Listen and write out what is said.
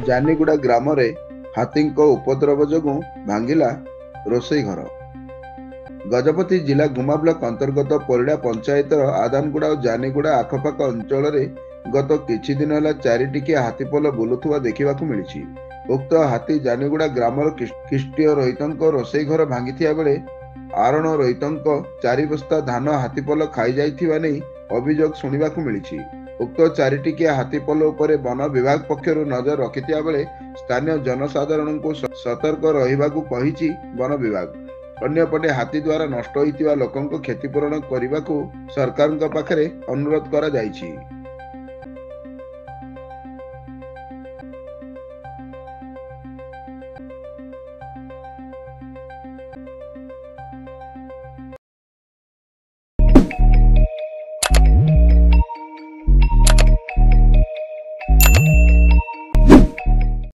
ଜାନିଗୁଡ଼ା ଗ୍ରାମରେ ହାତୀଙ୍କ ଉପଦ୍ରବ ଯୋଗୁଁ ଭାଙ୍ଗିଲା ରୋଷେଇ ଘର। ଗଜପତି ଜିଲ୍ଲା ଗୁମା ବ୍ଲକ ଅନ୍ତର୍ଗତ ପରିଡ଼ା ପଞ୍ଚାୟତର ଆଦାନଗୁଡ଼ା ଓ ଜାନିଗୁଡ଼ା ଆଖପାଖ ଅଞ୍ଚଳରେ ଗତ କିଛି ଦିନ ହେଲା ଚାରିଟିକିଆ ହାତୀପଲ ବୁଲୁଥିବା ଦେଖିବାକୁ ମିଳିଛି। ଉକ୍ତ ହାତୀ ଜାନିଗୁଡ଼ା ଗ୍ରାମର ଖ୍ରୀଷ୍ଟୀୟ ରୋହିତଙ୍କ ରୋଷେଇ ଘର ଭାଙ୍ଗିଥିବା ବେଳେ ଆରଣ ରୋହିତଙ୍କ 4 ବସ୍ତା ଧାନ ହାତୀପଲ ଖାଇଯାଇଥିବା ନେଇ ଅଭିଯୋଗ ଶୁଣିବାକୁ ମିଳିଛି। ଉକ୍ତ ଚାରିଟିକିଆ ହାତୀପଲ ଉପରେ ବନ ବିଭାଗ ପକ୍ଷରୁ ନଜର ରଖିଥିବା ବେଳେ ସ୍ଥାନୀୟ ଜନସାଧାରଣଙ୍କୁ ସତର୍କ ରହିବାକୁ କହିଛି ବନ ବିଭାଗ। ଅନ୍ୟପଟେ ହାତୀ ଦ୍ୱାରା ନଷ୍ଟ ହୋଇଥିବା ଲୋକଙ୍କ କ୍ଷତିପୂରଣ କରିବାକୁ ସରକାରଙ୍କ ପାଖରେ ଅନୁରୋଧ କରାଯାଇଛି।